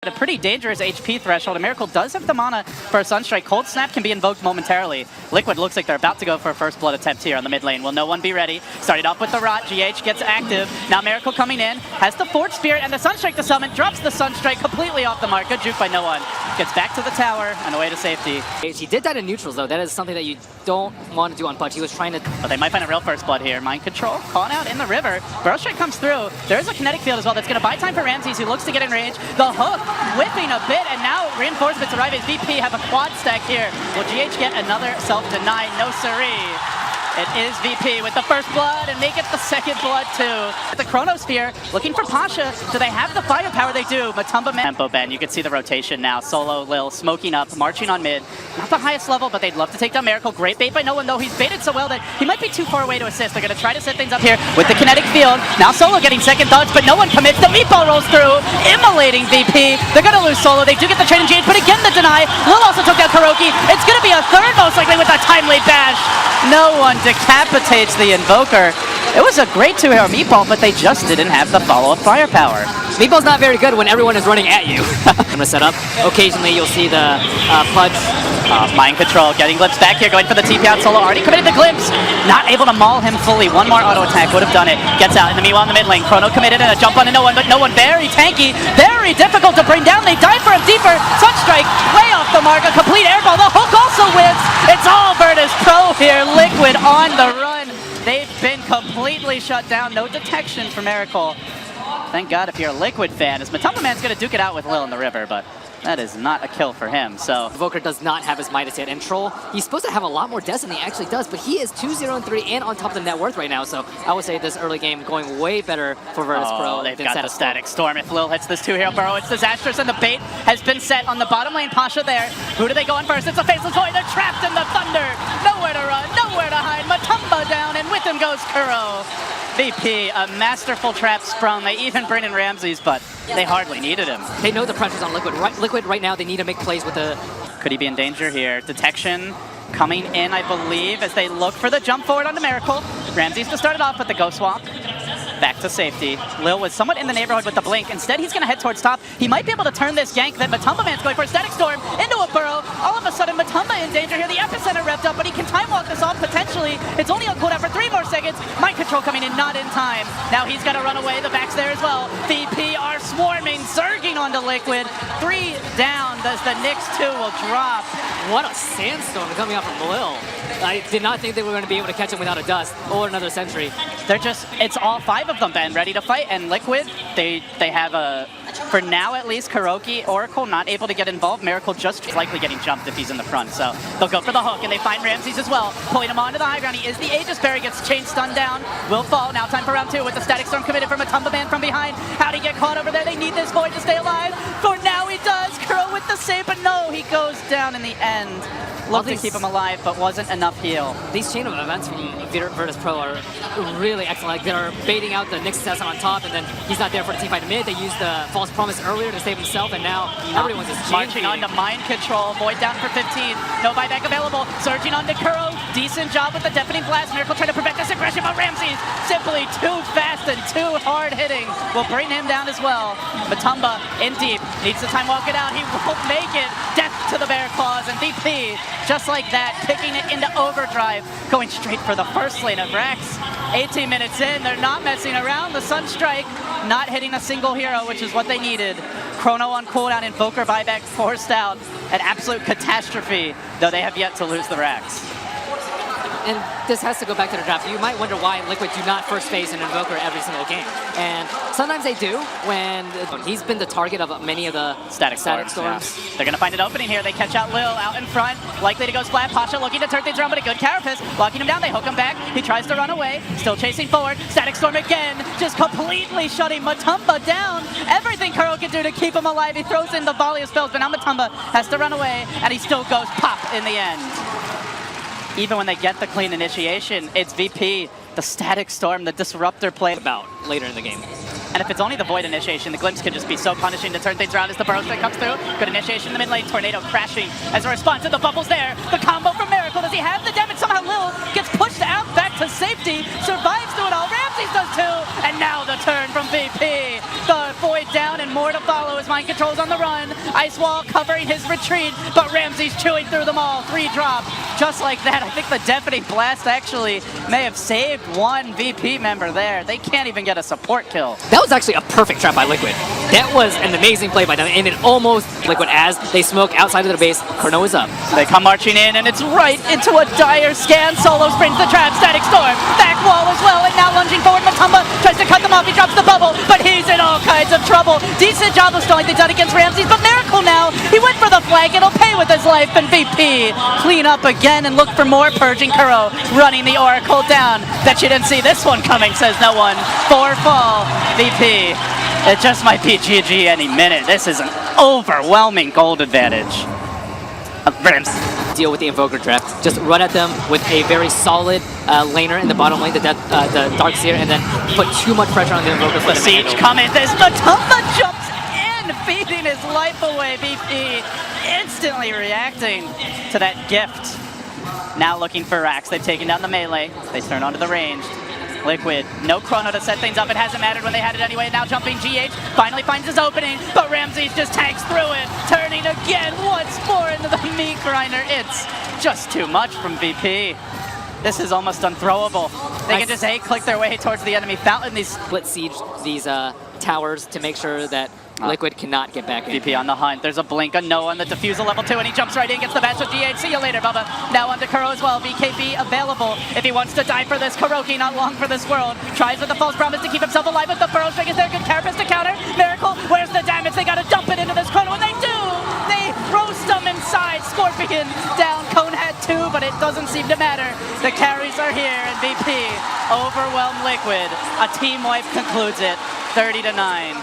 A pretty dangerous HP threshold. A Miracle does have the mana for a Sunstrike. Cold Snap can be invoked momentarily. Liquid looks like they're about to go for a first blood attempt here on the mid lane. Will no one be ready? Started off with the Rot. GH gets active. Now Miracle coming in. Has the Forge Spirit and the Sunstrike to summon. Drops the Sunstrike completely off the mark. Good juke by no one. Gets back to the tower and away to safety. He did that in neutrals though. That is something that you don't want to do on Pudge. He was trying to... But they might find a real first blood here. Mind Control caught out in the river. Burrow Strike comes through. There is a kinetic field as well that's going to buy time for Ramses, who looks to get in range. The hook whipping a bit, and now reinforcements arrive as VP have a quad stack here. Will GH get another self-deny? No siree. It is VP with the first blood and make it the second blood too. The Chronosphere looking for Pasha. Do they have the firepower? They do. Matumba Tempo Ben. You can see the rotation now. Solo Lil smoking up, marching on mid. Not the highest level, but they'd love to take down Miracle. Great bait by no one though. He's baited so well that he might be too far away to assist. They're going to try to set things up here with the kinetic field. Now Solo getting second thoughts, but no one commits. The meatball rolls through, immolating VP. They're going to lose Solo. They do get the trade engage, but again the deny. Lil also took down Kuroki. It's going to be a third most likely with a timely bash. No one decapitates the Invoker. It was a great two-hero Meatball, but they just didn't have the follow-up firepower. Meatball's not very good when everyone is running at you. I'm going to set up. Occasionally you'll see the Pudge. Mind Control, getting Glimpse back here, going for the TP out. Solo already committed the Glimpse. Not able to maul him fully. One more auto attack would have done it. Gets out in the meanwhile in the mid lane. Chrono committed and a jump onto no one, but no one very tanky. Very difficult to bring down. They dive for him deeper. Sunstrike way off the mark. A complete airball. The hook also whips. It's all Virtus Pro here. Liquid on the run. They've been completely shut down. No detection for Miracle. Thank God if you're a Liquid fan, as Matumba Man's going to duke it out with Lil in the river, but that is not a kill for him, so. Invoker does not have his Midas yet, and Troll, he's supposed to have a lot more Des than he actually does, but he is 2-0-3 and on top of the net worth right now, so I would say this early game going way better for Virtus Pro. They've got the Static Storm. If Lil hits this two-hero Burrow, it's disastrous, and the bait has been set on the bottom lane. Pasha there. Who do they go on first? It's a Faceless Void. They're trapped in the Thunder. Nowhere to run, nowhere to hide. Matumba down, and with him goes Kuro. VP, a masterful trap sprung. They even bring in Ramses, but they hardly needed him. They know the pressure's on Liquid. Liquid right now, they need to make plays with the... Could he be in danger here? Detection coming in, I believe, as they look for the jump forward onto Miracle. Ramses to start it off with the Ghost Walk. Back to safety. Lil was somewhat in the neighborhood with the blink. Instead, he's going to head towards top. He might be able to turn this gank that Matumba Man's going for. A Static Storm into a Burrow. All of a sudden, Matumba in danger here. The Epicenter revved up, but he can time walk this off potentially. It's only on cooldown for 3 more seconds. Mind Control coming in, not in time. Now he's got to run away. The back's there as well. VP are swarming, surging onto Liquid. 3 down as the Nyx 2 will drop. What a sandstorm coming out from Lil. I did not think they were going to be able to catch him without a dust or another sentry. They're just, it's all 5 of them, Ben, ready to fight. And Liquid, they have a, for now at least, Kuroki, Oracle not able to get involved. Miracle just likely getting jumped if he's in the front. So they'll go for the hook, and they find Ramses as well. Pulling him onto the high ground. He is the Aegis Barrier, gets chain stunned down. Will fall. Now time for round 2 with the Static Storm committed from a Matumba Man from behind. How'd he get caught over there? They need this Void to stay alive. For now he does. Kuro with the save, but no, he goes down in the end. Looked to keep him alive, but wasn't enough heal. These chain of events from Virtus Pro are really excellent. Like, they're baiting out the Nyx assassin on top, and then he's not there for the teamfight in mid. They used the False Promise earlier to save himself, and now everyone's just marching on to Mind Control. Void down for 15. No buyback available. Surging on to Kuro. Decent job with the Deafening Blast. Miracle trying to prevent this aggression, but Ramses simply too fast and too hard hitting will bring him down as well. Matumba in deep. Needs to time walk it out. He won't make it. Death to the Bear Claws, and VP just like that, kicking it into overdrive, going straight for the first lane of Rex. 18 minutes in, they're not messing around. The Sunstrike not hitting a single hero, which is what they needed. Chrono on cooldown, Invoker buyback forced out. An absolute catastrophe, though they have yet to lose the Rex. And this has to go back to the draft. You might wonder why Liquid do not first phase an Invoker every single game. And sometimes they do when he's been the target of many of the Static Storms. Yeah. They're going to find an opening here. They catch out Lil out in front. Likely to go splat. Pasha looking to turn things around, but a good Carapace. Locking him down. They hook him back. He tries to run away. Still chasing forward. Static Storm again. Just completely shutting Matumba down. Everything Kuro can do to keep him alive. He throws in the volley of spells, but now Matumba has to run away, and he still goes pop in the end. Even when they get the clean initiation, it's VP, the Static Storm, the Disruptor play about later in the game. And if it's only the Void initiation, the Glimpse could just be so punishing to turn things around as the Burrow Strike comes through. Good initiation in the mid lane, Tornado crashing as a response to the bubbles there. The combo from Miracle, does he have the damage? Somehow Lil gets pushed out back to safety, survives through it all. Ramses does too, and now the turn from VP. The Void down and more to follow as Mind Control's on the run. Ice Wall covering his retreat, but Ramsey's chewing through them all. 3 drop, just like that. I think the Deafening Blast actually may have saved one VP member there. They can't even get a support kill. That was actually a perfect trap by Liquid. That was an amazing play by them, and it almost Liquid as they smoke outside of their base. Chrono is up. They come marching in, and it's right into a dire scan. Solo springs the trap, Static Storm, back wall as well, and now lunging forward, Matumba tries to cut them off. He drops the bubble, but he's in all kinds of trouble. Decent job of stalling things out against Ramses, but Miracle now, he went for the flag. It'll pay with his life, and VP clean up again and look for more purging. Kuro running the Oracle down. Bet you didn't see this one coming, says no one. 4 fall, VP. It just might be GG any minute. This is an overwhelming gold advantage. Rams. Deal with the Invoker draft. Just run at them with a very solid laner in the bottom lane, the Darkseer, and then put too much pressure on the Invoker for the siege coming. This Matumba jumps in, feeding his life away. VP instantly reacting to that gift. Now looking for Rax. They've taken down the melee. They turn onto the ranged. Liquid, no chrono to set things up. It hasn't mattered when they had it anyway. Now jumping GH, finally finds his opening, but Ramses just tanks through it. Turning again once more into the meat grinder. It's just too much from VP. This is almost unthrowable. They can just click their way towards the enemy fountain. These split siege these towers to make sure that Liquid cannot get back in. VP on the hunt. There's a blink, a Noah on the defusal level 2, and he jumps right in, gets the bash with GH. See you later, Bubba. Now onto Kuro as well. BKB available if he wants to die for this. Kuroki not long for this world. Tries with the false promise to keep himself alive with the burrow strike. Is there a good carapace to counter? Miracle, where's the damage? They gotta dump it into this chrono, and they do! They roast them inside. Scorpion down, Cone had 2, but it doesn't seem to matter. The carries are here, and VP overwhelmed Liquid. A team wipe concludes it, 30-9.